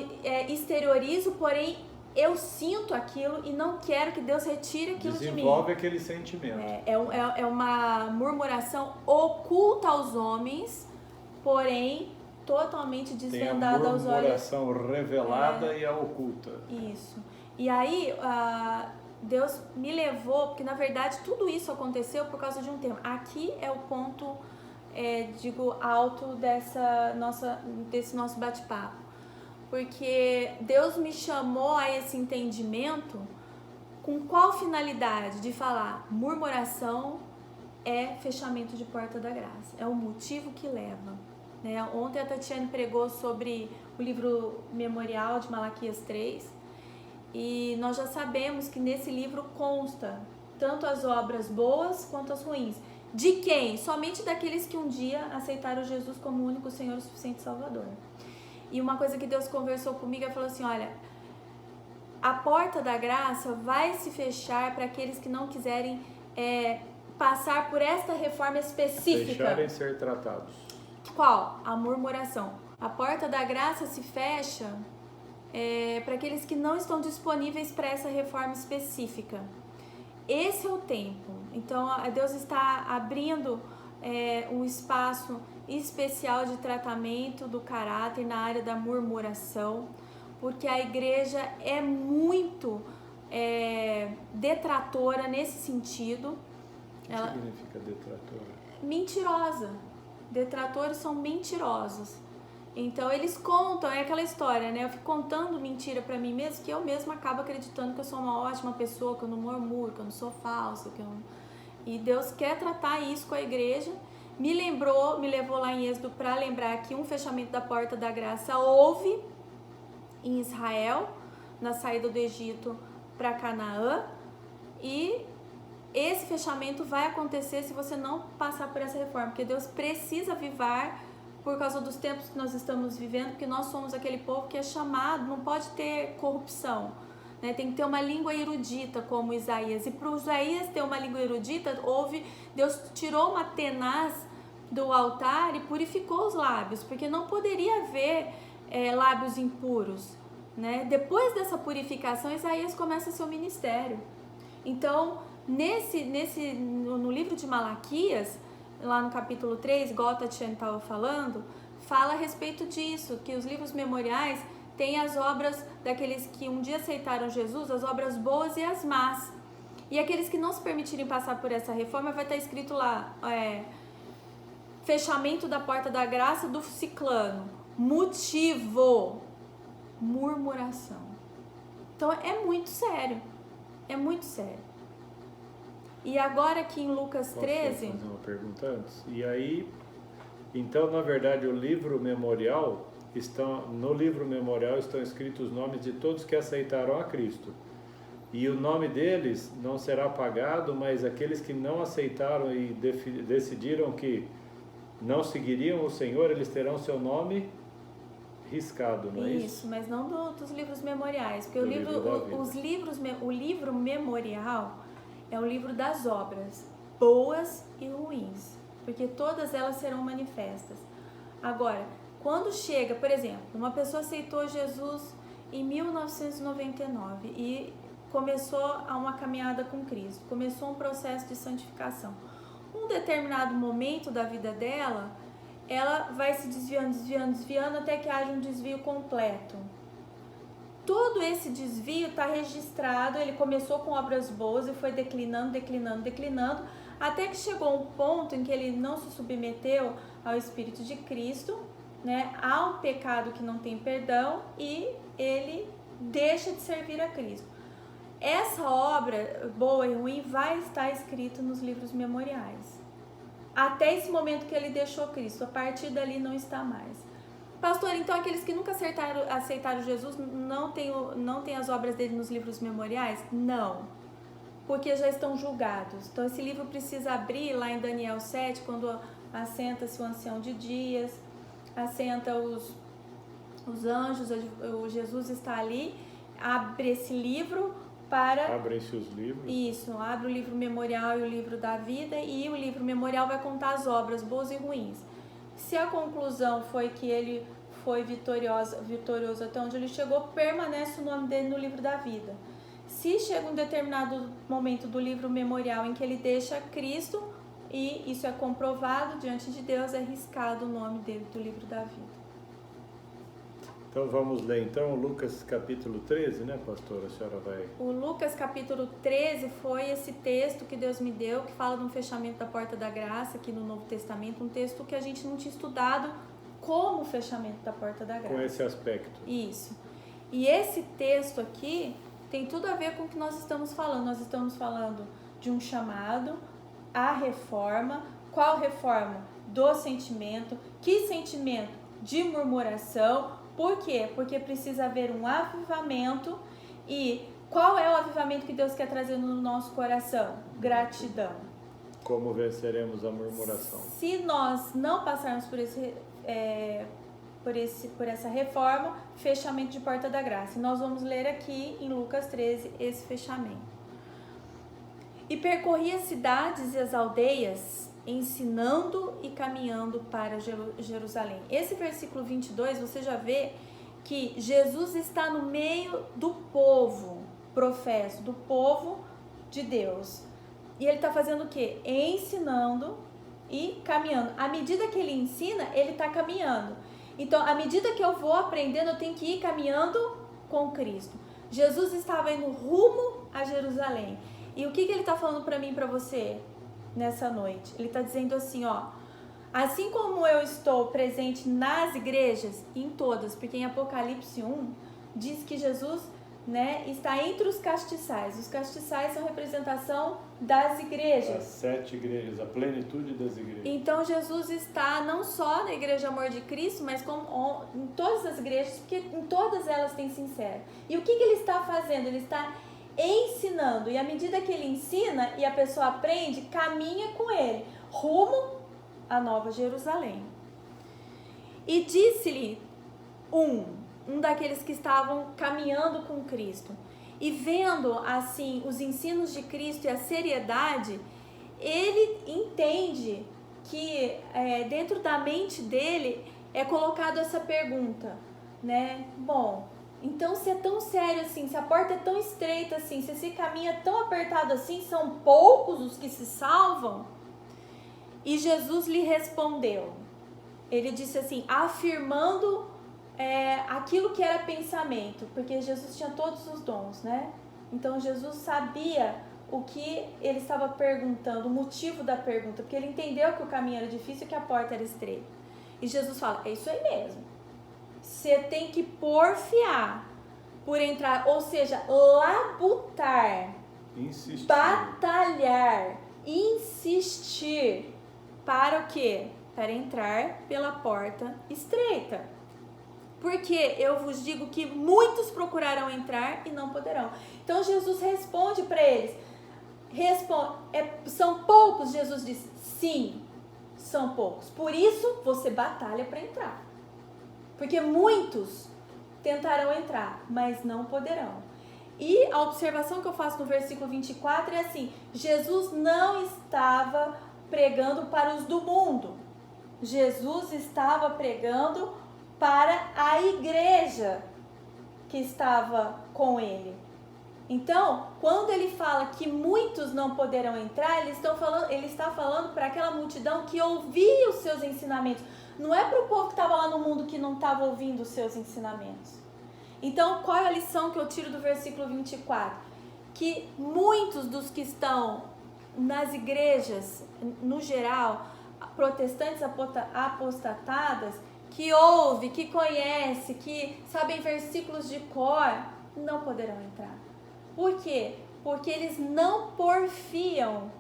exteriorizo, porém, eu sinto aquilo e não quero que Deus retire aquilo de mim. Desenvolve aquele sentimento. É uma murmuração oculta aos homens, porém totalmente desvendada aos olhos. Tem a murmuração revelada e a oculta. Isso. E aí, Deus me levou, porque na verdade tudo isso aconteceu por causa de um tema. Aqui é o ponto, alto desse nosso bate-papo. Porque Deus me chamou a esse entendimento com qual finalidade? De falar, murmuração é fechamento de porta da graça. É o motivo que leva. Ontem a Tatiane pregou sobre o livro memorial de Malaquias 3 e nós já sabemos que nesse livro consta tanto as obras boas quanto as ruins. De quem? Somente daqueles que um dia aceitaram Jesus como o único Senhor e suficiente Salvador. E uma coisa que Deus conversou comigo, ele falou assim, olha, a porta da graça vai se fechar para aqueles que não quiserem passar por esta reforma específica. Deixarem ser tratados. Qual? A murmuração. A porta da graça se fecha para aqueles que não estão disponíveis para essa reforma específica. Esse é o tempo. Então, Deus está abrindo um espaço especial de tratamento do caráter na área da murmuração, porque a igreja é muito detratora nesse sentido. O que significa detratora? Mentirosa. Detratores são mentirosos. Então eles contam, é aquela história, né? Eu fico contando mentira pra mim mesmo, que eu mesma acabo acreditando que eu sou uma ótima pessoa, que eu não murmuro, que eu não sou falsa, E Deus quer tratar isso com a igreja. Me levou lá em Êxodo para lembrar que um fechamento da porta da graça houve em Israel, na saída do Egito para Canaã, e esse fechamento vai acontecer se você não passar por essa reforma, porque Deus precisa avivar por causa dos tempos que nós estamos vivendo, porque nós somos aquele povo que é chamado, não pode ter corrupção, né? Tem que ter uma língua erudita como Isaías, e para Isaías ter uma língua erudita, Deus tirou uma tenaz do altar e purificou os lábios, porque não poderia haver lábios impuros, né? Depois dessa purificação, Isaías começa seu ministério. Então, no livro de Malaquias, lá no capítulo 3, igual a Tatiane estava falando, fala a respeito disso, que os livros memoriais têm as obras daqueles que um dia aceitaram Jesus, as obras boas e as más. E aqueles que não se permitirem passar por essa reforma, vai estar escrito lá, fechamento da porta da graça do ciclano, motivo, murmuração. Então é muito sério, é muito sério. E agora aqui em Lucas 13... Posso fazer uma pergunta antes? E aí, então, na verdade, no livro memorial estão escritos os nomes de todos que aceitaram a Cristo. E o nome deles não será apagado, mas aqueles que não aceitaram e decidiram que não seguiriam o Senhor, eles terão seu nome riscado, não é isso? Isso, mas não dos livros memoriais, porque o livro memorial é o livro das obras, boas e ruins, porque todas elas serão manifestas. Agora, quando chega, por exemplo, uma pessoa aceitou Jesus em 1999 e começou uma caminhada com Cristo, começou um processo de santificação. Um determinado momento da vida dela, ela vai se desviando até que haja um desvio completo. todo esse desvio está registrado. Ele começou com obras boas e foi declinando, até que chegou um ponto em que ele não se submeteu ao Espírito de Cristo, né, há um pecado que não tem perdão e ele deixa de servir a Cristo. Essa obra, boa e ruim, vai estar escrita nos livros memoriais. Até esse momento que ele deixou Cristo, a partir dali não está mais. Pastor, então aqueles que nunca aceitaram Jesus não tem as obras dele nos livros memoriais? Não, porque já estão julgados. Então esse livro precisa abrir lá em Daniel 7, quando assenta-se o ancião de dias, assenta os anjos, o Jesus está ali, abre esse livro para... Abrem-se os livros. Isso, abre o livro memorial e o livro da vida, e o livro memorial vai contar as obras boas e ruins. Se a conclusão foi que ele foi vitorioso até onde ele chegou, permanece o nome dele no livro da vida. Se chega um determinado momento do livro memorial em que ele deixa Cristo, e isso é comprovado diante de Deus, é riscado o nome dele do livro da vida. Então vamos ler então Lucas capítulo 13, né, pastora? A senhora vai... O Lucas capítulo 13 foi esse texto que Deus me deu, que fala de um fechamento da porta da graça aqui no Novo Testamento, um texto que a gente não tinha estudado como fechamento da porta da graça. Com esse aspecto. Isso. E esse texto aqui tem tudo a ver com o que nós estamos falando. Nós estamos falando de um chamado à reforma. Qual reforma? Do sentimento. Que sentimento? De murmuração. Por quê? Porque precisa haver um avivamento. E qual é o avivamento que Deus quer trazer no nosso coração? Gratidão. Como venceremos a murmuração? Se nós não passarmos por essa reforma, fechamento de porta da graça. E nós vamos ler aqui em Lucas 13 esse fechamento. E percorria as cidades e as aldeias, ensinando e caminhando para Jerusalém. Esse versículo 22, você já vê que Jesus está no meio do povo professo, do povo de Deus. E ele está fazendo o quê? Ensinando e caminhando. À medida que ele ensina, ele está caminhando. Então, à medida que eu vou aprendendo, eu tenho que ir caminhando com Cristo. Jesus estava indo rumo a Jerusalém. E o que ele está falando para mim e para você nessa noite? Ele está dizendo assim, ó, assim como eu estou presente nas igrejas, em todas, porque em Apocalipse 1 diz que Jesus, né, está entre os castiçais. Os castiçais são representação das igrejas. As 7 igrejas, a plenitude das igrejas. Então Jesus está não só na Igreja Amor de Cristo, mas como em todas as igrejas, porque em todas elas tem sincero. E o que ele está fazendo? Ele está ensinando, e à medida que ele ensina e a pessoa aprende, caminha com ele, rumo à Nova Jerusalém. E disse-lhe um daqueles que estavam caminhando com Cristo, e vendo assim os ensinos de Cristo e a seriedade, ele entende que dentro da mente dele é colocado essa pergunta, né? Bom, então se é tão sério assim, se a porta é tão estreita assim, se esse caminho é tão apertado assim, são poucos os que se salvam? E Jesus lhe respondeu, ele disse assim, afirmando aquilo que era pensamento, porque Jesus tinha todos os dons, né? Então Jesus sabia o que ele estava perguntando, o motivo da pergunta, porque ele entendeu que o caminho era difícil e que a porta era estreita. E Jesus fala, é isso aí mesmo. Você tem que porfiar por entrar, ou seja, labutar, insistir, batalhar, insistir. Para o quê? Para entrar pela porta estreita. Porque eu vos digo que muitos procurarão entrar e não poderão. Então Jesus responde para eles. São poucos? Jesus diz, sim, são poucos. Por isso você batalha para entrar. Porque muitos tentarão entrar, mas não poderão. E a observação que eu faço no versículo 24 é assim, Jesus não estava pregando para os do mundo. Jesus estava pregando para a igreja que estava com ele. Então, quando ele fala que muitos não poderão entrar, ele está falando para aquela multidão que ouvia os seus ensinamentos. Não é para o povo que estava lá no mundo que não estava ouvindo os seus ensinamentos. Então, qual é a lição que eu tiro do versículo 24? Que muitos dos que estão nas igrejas, no geral, protestantes apostatadas, que ouve, que conhece, que sabem versículos de cor, não poderão entrar. Por quê? Porque eles não porfiam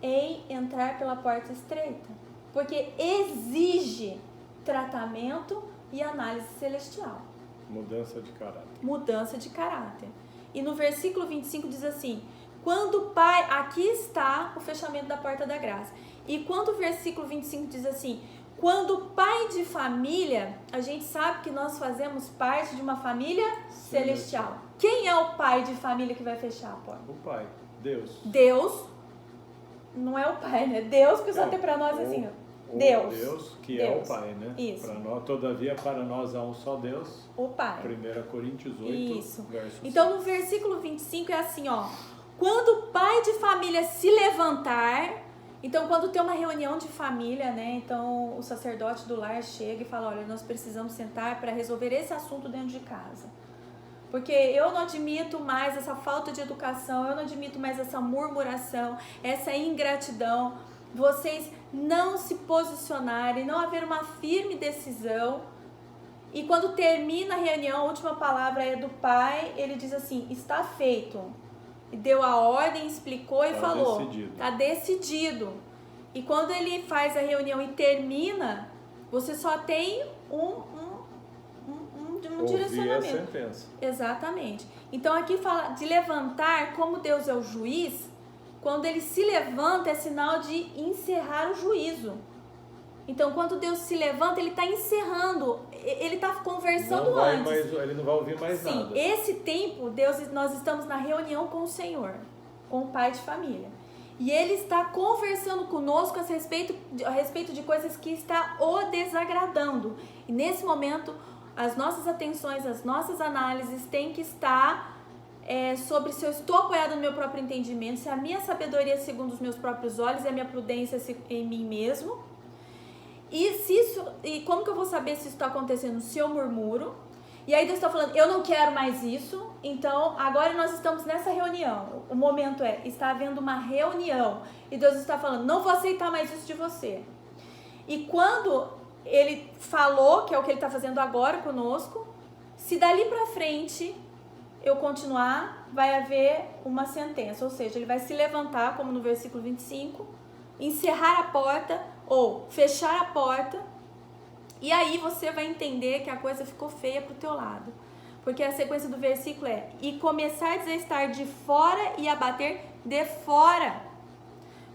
em entrar pela porta estreita. Porque exige tratamento e análise celestial. Mudança de caráter. Mudança de caráter. E no versículo 25 diz assim, quando o pai, aqui está o fechamento da porta da graça. E quando o versículo 25 diz assim, quando o pai de família, a gente sabe que nós fazemos parte de uma família celestial. Quem é o pai de família que vai fechar a porta? O pai, Deus. Deus, não é o pai, né? Deus que só tem para nós assim, Deus. Deus, que Deus. é o Pai, né? Isso. Para nós, todavia, para nós há um só Deus. O Pai. 1 Coríntios 8, Isso. verso 5. Então, no versículo 25 é assim, ó. Quando o pai de família se levantar, então quando tem uma reunião de família, né? Então o sacerdote do lar chega e fala, olha, nós precisamos sentar para resolver esse assunto dentro de casa. Porque eu não admito mais essa falta de educação, eu não admito mais essa murmuração, essa ingratidão. Vocês não se posicionarem, não haver uma firme decisão. E quando termina a reunião, a última palavra é do pai, ele diz assim, está feito. E deu a ordem, explicou e falou, está decidido. E quando ele faz a reunião e termina, você só tem um direcionamento. A sentença. Exatamente. Então aqui fala de levantar, como Deus é o juiz, quando ele se levanta é sinal de encerrar o juízo. Então quando Deus se levanta, ele está encerrando, ele está conversando antes. Ele não vai ouvir mais nada. Sim, esse tempo, nós estamos na reunião com o Senhor, com o pai de família. E ele está conversando conosco a respeito de coisas que está o desagradando. E nesse momento, as nossas atenções, as nossas análises têm que estar sobre se eu estou apoiado no meu próprio entendimento, se a minha sabedoria é segundo os meus próprios olhos e a minha prudência em mim mesmo. E como que eu vou saber se isso está acontecendo? Se eu murmuro. E aí Deus está falando, eu não quero mais isso. Então, agora nós estamos nessa reunião. O momento está havendo uma reunião. E Deus está falando, não vou aceitar mais isso de você. E quando ele falou, que é o que ele está fazendo agora conosco, se dali para frente eu continuar, vai haver uma sentença. Ou seja, ele vai se levantar, como no versículo 25, encerrar a porta ou fechar a porta. E aí você vai entender que a coisa ficou feia pro teu lado. Porque a sequência do versículo é, e começardes a estar de fora e a bater de fora.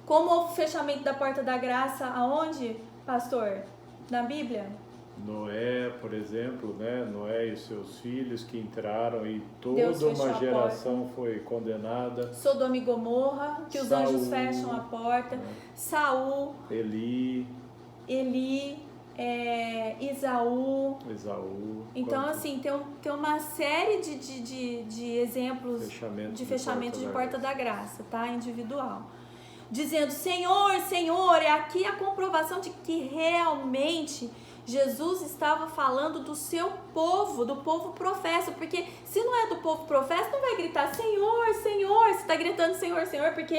Como o fechamento da porta da graça, aonde, pastor? Na Bíblia? Noé, por exemplo, né? Noé e seus filhos que entraram e toda uma geração foi condenada. Sodoma e Gomorra, que os anjos fecham a porta. Né? Saul. Eli. Isaú. Então, Quanto? assim, tem uma série de exemplos de fechamento de porta da graça, tá? Individual. Dizendo, Senhor, Senhor, é aqui a comprovação de que realmente Jesus estava falando do seu povo, do povo professa, porque se não é do povo professa, não vai gritar Senhor, Senhor, você está gritando Senhor, Senhor, porque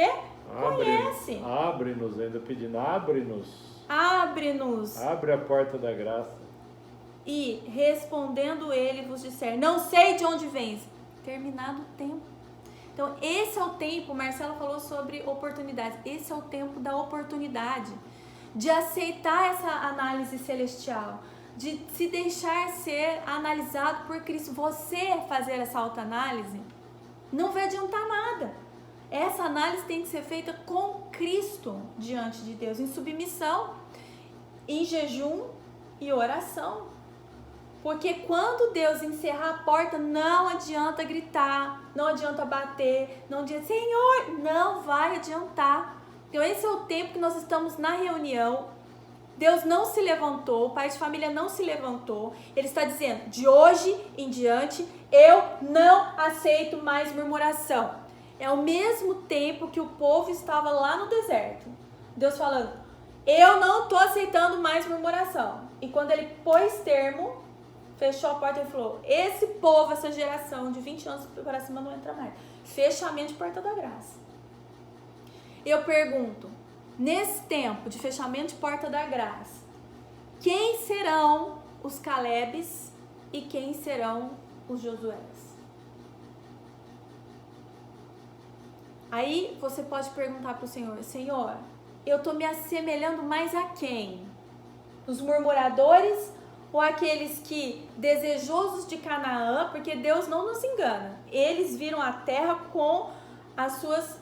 conhece. Abre-nos, ainda pedindo, abre-nos. Abre-nos. Abre a porta da graça. E respondendo ele vos disser, não sei de onde vens. Terminado o tempo. Então esse é o tempo, Marcelo falou sobre oportunidades, esse é o tempo da oportunidade. De aceitar essa análise celestial, de se deixar ser analisado por Cristo. Você fazer essa autoanálise não vai adiantar nada. Essa análise tem que ser feita com Cristo diante de Deus, em submissão, em jejum e oração. Porque quando Deus encerrar a porta, não adianta gritar, não adianta bater, não adianta, Senhor, não vai adiantar. Então esse é o tempo que nós estamos na reunião. Deus não se levantou, o pai de família não se levantou. Ele está dizendo, de hoje em diante, eu não aceito mais murmuração. É o mesmo tempo que o povo estava lá no deserto. Deus falando, eu não estou aceitando mais murmuração. E quando ele pôs termo, fechou a porta e falou, esse povo, essa geração de 20 anos para cima não entra mais. Fechamento de porta da graça. Eu pergunto, nesse tempo de fechamento de porta da graça, quem serão os Calebes e quem serão os Josués? Aí você pode perguntar para o Senhor, Senhor, eu estou me assemelhando mais a quem? Os murmuradores ou aqueles que, desejosos de Canaã, porque Deus não nos engana, eles viram a terra com as suas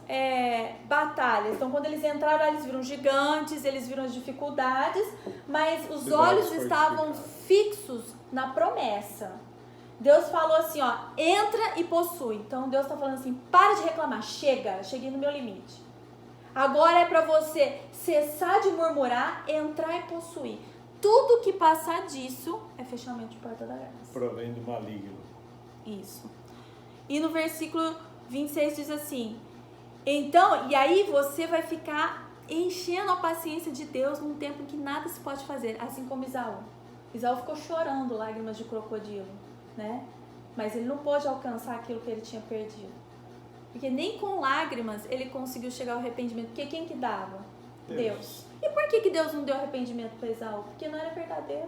batalhas. Então, quando eles entraram, eles viram gigantes, eles viram as dificuldades, mas os olhos estavam fixos na promessa. Deus falou assim, ó, entra e possui. Então, Deus está falando assim, para de reclamar, cheguei no meu limite. Agora é para você cessar de murmurar, entrar e possuir. Tudo que passar disso é fechamento de porta da graça. Provém do maligno. Isso. E no versículo 26 diz assim, então, e aí você vai ficar enchendo a paciência de Deus num tempo em que nada se pode fazer, assim como Isaú. Isaú ficou chorando lágrimas de crocodilo, né? Mas ele não pôde alcançar aquilo que ele tinha perdido. Porque nem com lágrimas ele conseguiu chegar ao arrependimento. Porque quem que dava? Deus. E por que Deus não deu arrependimento para Esaú? Porque não era verdadeiro.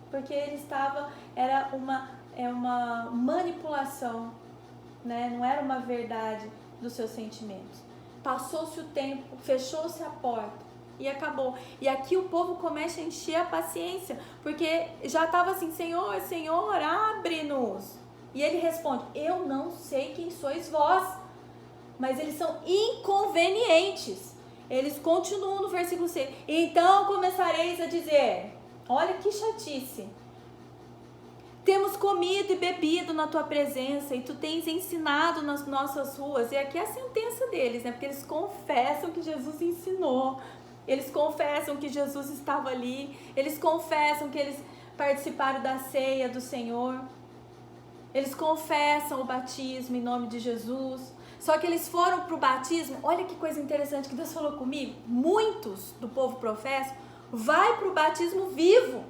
Porque ele estava, era uma manipulação, né? Não era uma verdade dos seus sentimentos. Passou-se o tempo, fechou-se a porta e acabou. E aqui o povo começa a encher a paciência, porque já estava assim, Senhor, Senhor, abre-nos. E ele responde, eu não sei quem sois vós. Mas eles são inconvenientes. Eles continuam no versículo 6. Então começareis a dizer, olha que chatice. Temos comido e bebido na tua presença e tu tens ensinado nas nossas ruas. E aqui é a sentença deles, né? Porque eles confessam que Jesus ensinou. Eles confessam que Jesus estava ali. Eles confessam que eles participaram da ceia do Senhor. Eles confessam o batismo em nome de Jesus. Só que eles foram para o batismo. Olha que coisa interessante que Deus falou comigo. Muitos do povo professo vai para o batismo vivo.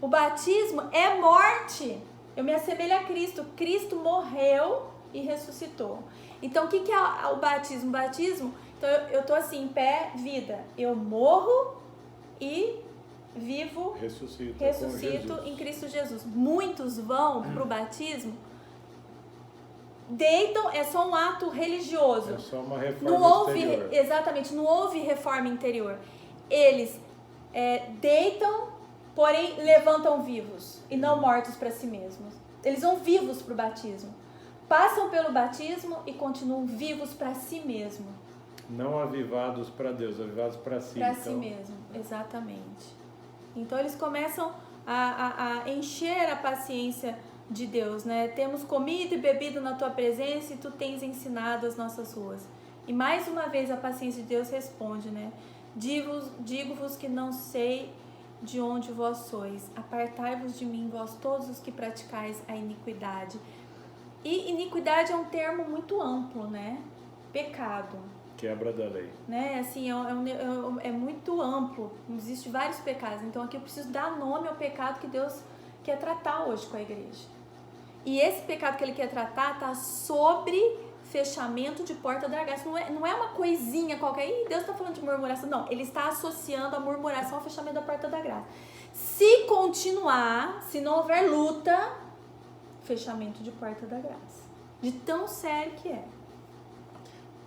O batismo é morte. Eu me assemelho a Cristo. Cristo morreu e ressuscitou. Então, o que é o batismo? O batismo, então eu estou assim, em pé, vida. Eu morro e vivo, ressuscito em Cristo Jesus. Muitos vão para o batismo, deitam, é só um ato religioso. É só uma reforma exterior. Exatamente, não houve reforma interior. Eles deitam, porém levantam vivos e não mortos para si mesmos. Eles vão vivos para o batismo. Passam pelo batismo e continuam vivos para si mesmo. Não avivados para Deus, avivados para si. Para si mesmo, exatamente. Então eles começam a encher a paciência de Deus, né? Temos comido e bebido na tua presença e tu tens ensinado as nossas ruas. E mais uma vez a paciência de Deus responde, né? Digo-vos que não sei de onde vós sois. Apartai-vos de mim, vós todos os que praticais a iniquidade. E iniquidade é um termo muito amplo, né? Pecado. Quebra da lei. Né? Assim, é muito amplo. Existem vários pecados. Então aqui eu preciso dar nome ao pecado que Deus quer tratar hoje com a igreja. E esse pecado que ele quer tratar está sobre fechamento de porta da graça. Não é uma coisinha qualquer. Ih, Deus está falando de murmuração. Não, ele está associando a murmuração ao fechamento da porta da graça. Se continuar, se não houver luta, fechamento de porta da graça. De tão sério que é.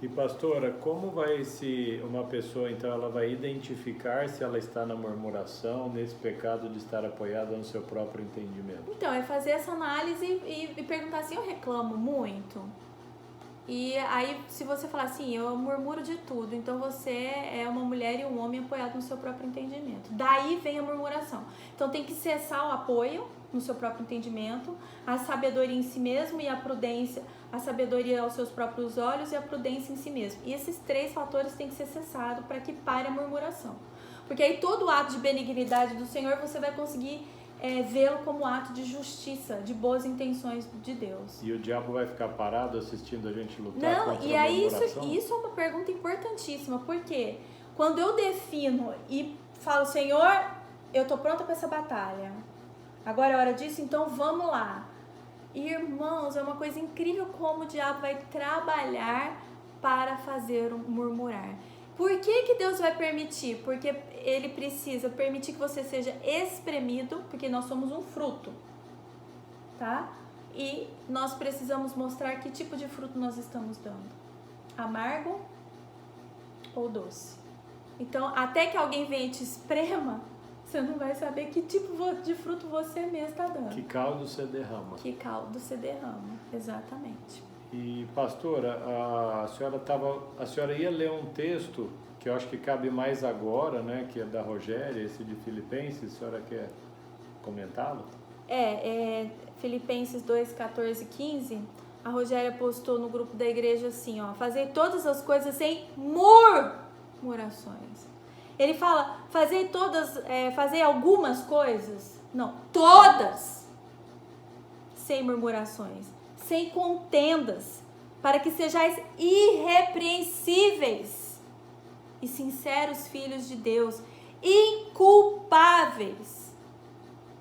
E pastora, como vai se uma pessoa, então, ela vai identificar se ela está na murmuração, nesse pecado de estar apoiada no seu próprio entendimento? Então, é fazer essa análise e perguntar assim, eu reclamo muito? E aí, se você falar assim, eu murmuro de tudo, então você é uma mulher e um homem apoiado no seu próprio entendimento. Daí vem a murmuração. Então tem que cessar o apoio no seu próprio entendimento, a sabedoria em si mesmo e a prudência, a sabedoria aos seus próprios olhos e a prudência em si mesmo. E esses três fatores têm que ser cessados para que pare a murmuração. Porque aí todo ato de benignidade do Senhor você vai conseguir vê-lo como ato de justiça, de boas intenções de Deus. E o diabo vai ficar parado assistindo a gente lutar Não, contra e a aí murmuração? isso é uma pergunta importantíssima, porque quando eu defino e falo, Senhor, eu estou pronta para essa batalha, Agora é hora disso, então vamos lá. Irmãos, é uma coisa incrível como o diabo vai trabalhar para fazer murmurar. Por que Deus vai permitir? Porque Ele precisa permitir que você seja espremido, porque nós somos um fruto, tá? E nós precisamos mostrar que tipo de fruto nós estamos dando. Amargo ou doce. Então, até que alguém venha e te esprema, você não vai saber que tipo de fruto você mesmo está dando. Que caldo você derrama. Que caldo você derrama, exatamente. E, pastora, a senhora ia ler um texto que eu acho que cabe mais agora, né, que é da Rogéria, esse de Filipenses, a senhora quer comentá-lo? Filipenses 2, 14 e 15, a Rogéria postou no grupo da igreja assim, ó, fazer todas as coisas sem murmurações. Ele fala, fazer algumas coisas, não, todas, sem murmurações, sem contendas, para que sejais irrepreensíveis e sinceros filhos de Deus, inculpáveis,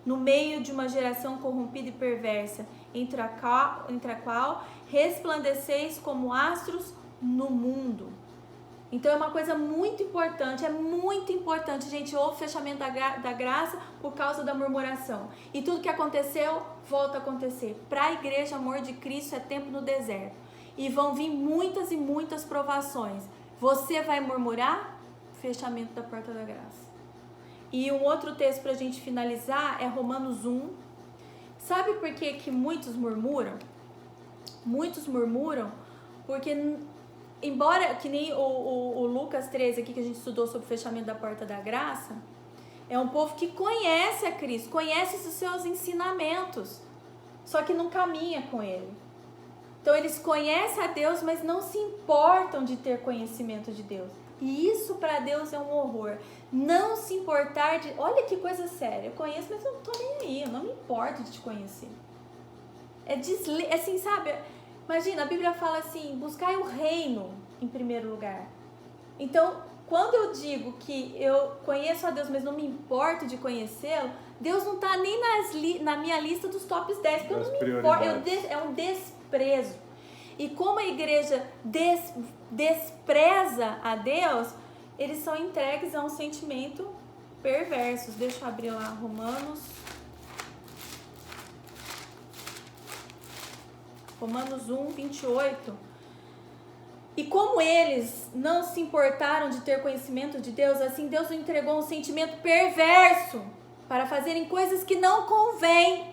no meio de uma geração corrompida e perversa, entre a qual resplandeceis como astros no mundo. Então é uma coisa muito importante, gente, houve fechamento da graça por causa da murmuração. E tudo que aconteceu, volta a acontecer. Para a igreja, amor de Cristo, é tempo no deserto. E vão vir muitas e muitas provações. Você vai murmurar? Fechamento da porta da graça. E um outro texto para a gente finalizar é Romanos 1. Sabe por que muitos murmuram? Muitos murmuram porque, embora, que nem o Lucas 13 aqui que a gente estudou sobre o fechamento da porta da graça, é um povo que conhece a Cristo, conhece os seus ensinamentos, só que não caminha com Ele. Então eles conhecem a Deus, mas não se importam de ter conhecimento de Deus. E isso para Deus é um horror. Não se importar de... Olha que coisa séria. Eu conheço, mas eu não tô nem aí. Eu não me importo de te conhecer. Assim, sabe? Imagina, a Bíblia fala assim, buscai o reino em primeiro lugar. Então, quando eu digo que eu conheço a Deus, mas não me importo de conhecê-lo, Deus não está nem na minha lista dos tops 10, porque eu não me importo. É um desprezo. E como a igreja despreza a Deus, eles são entregues a um sentimento perverso. Deixa eu abrir lá Romanos 1, 28. E como eles não se importaram de ter conhecimento de Deus, assim Deus os entregou um sentimento perverso para fazerem coisas que não convêm.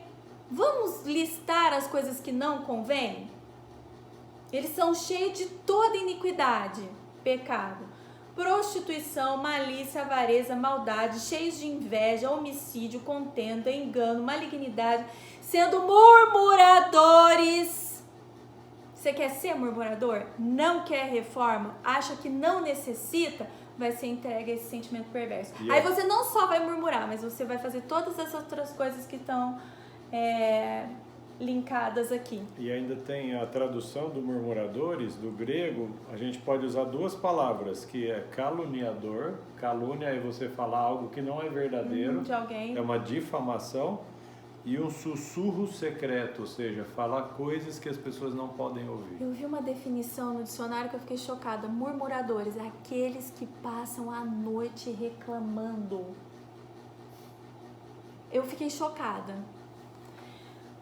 Vamos listar as coisas que não convêm? Eles são cheios de toda iniquidade, pecado, prostituição, malícia, avareza, maldade, cheios de inveja, homicídio, contenda, engano, malignidade, sendo murmuradores. Você quer ser murmurador? Não quer reforma? Acha que não necessita? Vai ser entregue a esse sentimento perverso. Aí você não só vai murmurar, mas você vai fazer todas as outras coisas que estão linkadas aqui. E ainda tem a tradução do murmuradores, do grego, a gente pode usar duas palavras, que é caluniador. Calúnia é você falar algo que não é verdadeiro, de alguém. É uma difamação. E um sussurro secreto, ou seja, falar coisas que as pessoas não podem ouvir. Eu vi uma definição no dicionário que eu fiquei chocada. Murmuradores, aqueles que passam a noite reclamando. Eu fiquei chocada.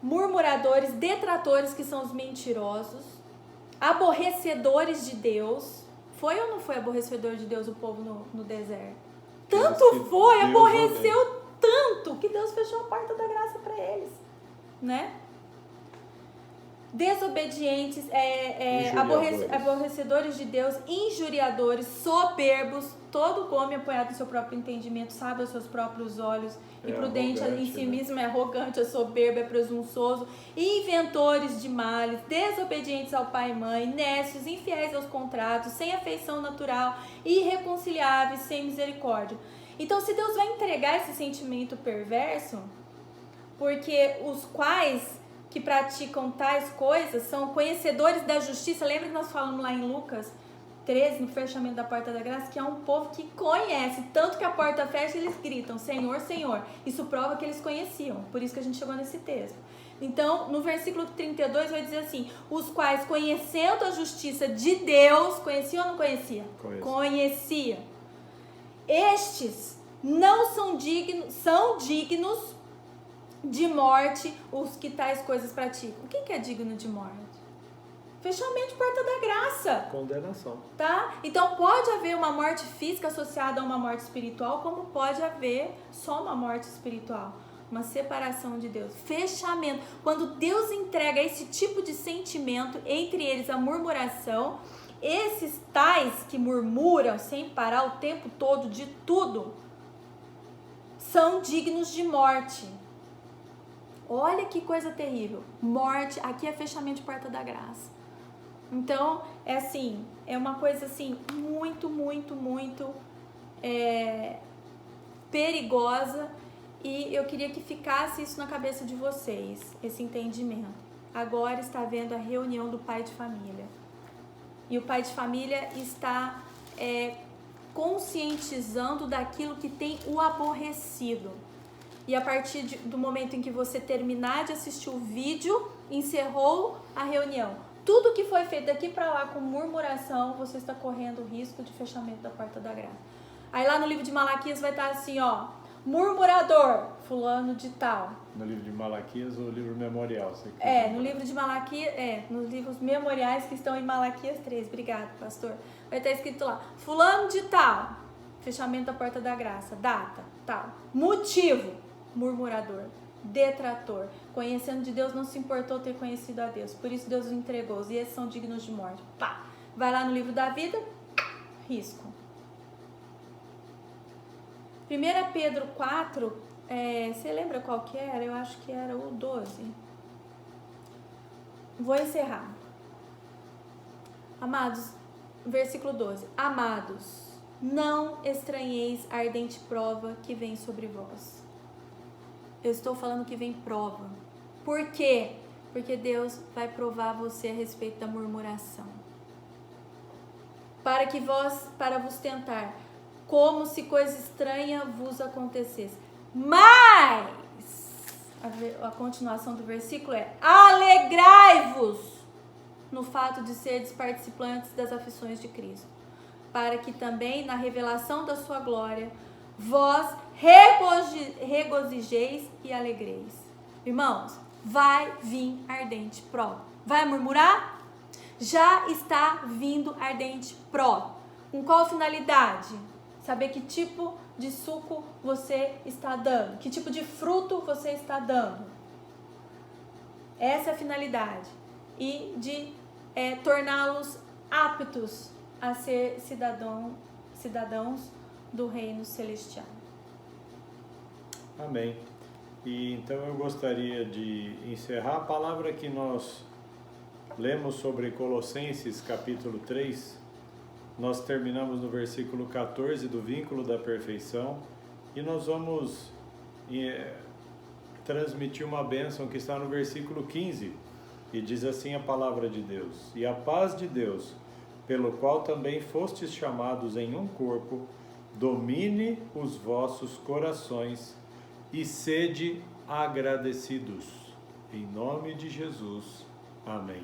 Murmuradores, detratores, que são os mentirosos, aborrecedores de Deus. Foi ou não foi aborrecedor de Deus o povo no deserto? Tanto foi, aborreceu tanto que Deus fechou a porta da graça para eles, né? Desobedientes, aborrecedores de Deus, injuriadores, soberbos, todo homem apoiado no seu próprio entendimento, sabe aos seus próprios olhos, imprudente em si mesmo, é arrogante, é soberbo, é presunçoso, inventores de males, desobedientes ao pai e mãe, nécios, infiéis aos contratos, sem afeição natural, irreconciliáveis, sem misericórdia. Então, se Deus vai entregar esse sentimento perverso, porque os quais que praticam tais coisas são conhecedores da justiça. Lembra que nós falamos lá em Lucas 13, no fechamento da porta da graça, que é um povo que conhece. Tanto que a porta fecha, eles gritam, Senhor, Senhor. Isso prova que eles conheciam. Por isso que a gente chegou nesse texto. Então, no versículo 32 vai dizer assim, os quais conhecendo a justiça de Deus, conhecia ou não conhecia? Conhecia. Estes não são dignos de morte os que tais coisas praticam. O que é digno de morte? Fechamento de porta da graça. Condenação. Tá? Então pode haver uma morte física associada a uma morte espiritual, como pode haver só uma morte espiritual. Uma separação de Deus. Fechamento. Quando Deus entrega esse tipo de sentimento, entre eles a murmuração, esses tais que murmuram sem parar o tempo todo de tudo, são dignos de morte. Olha que coisa terrível. Morte, aqui é fechamento de porta da graça. Então, é assim, é uma coisa assim, muito, muito, muito perigosa, e eu queria que ficasse isso na cabeça de vocês, esse entendimento. Agora está havendo a reunião do pai de família, e o pai de família está conscientizando daquilo que tem o aborrecido. E a partir do momento em que você terminar de assistir o vídeo, encerrou a reunião. Tudo que foi feito daqui para lá com murmuração, você está correndo o risco de fechamento da porta da graça. Aí lá no livro de Malaquias vai estar assim, ó, murmurador, fulano de tal. No livro de Malaquias ou livro memorial? No livro de Malaquias, nos livros memoriais que estão em Malaquias 3, obrigado, pastor. Vai estar escrito lá, fulano de tal, fechamento da porta da graça, data, tal. Motivo, murmurador. Detrator, conhecendo de Deus, não se importou ter conhecido a Deus, por isso Deus o entregou, e esses são dignos de morte. Pá. Vai lá no livro da vida, risco. 1 Pedro 4, você lembra qual que era? Eu acho que era o 12. Vou encerrar. Amados, versículo 12. Amados, não estranheis a ardente prova que vem sobre vós. Eu estou falando que vem prova. Por quê? Porque Deus vai provar você a respeito da murmuração. Para vos tentar, como se coisa estranha vos acontecesse. Mas, a continuação do versículo é, alegrai-vos no fato de seres participantes das aflições de Cristo, para que também na revelação da sua glória vós regozijeis e alegreis. Irmãos, vai vir ardente prova. Vai murmurar? Já está vindo ardente prova. Com qual finalidade? Saber que tipo de suco você está dando, que tipo de fruto você está dando. Essa é a finalidade. E de torná-los aptos a ser cidadãos do reino celestial. Amém. E então eu gostaria de encerrar a palavra que nós lemos sobre Colossenses capítulo 3. Nós terminamos no versículo 14 do vínculo da perfeição, e nós vamos transmitir uma bênção que está no versículo 15, e diz assim a palavra de Deus: e a paz de Deus, pelo qual também fostes chamados em um corpo, domine os vossos corações e sede agradecidos. Em nome de Jesus. Amém.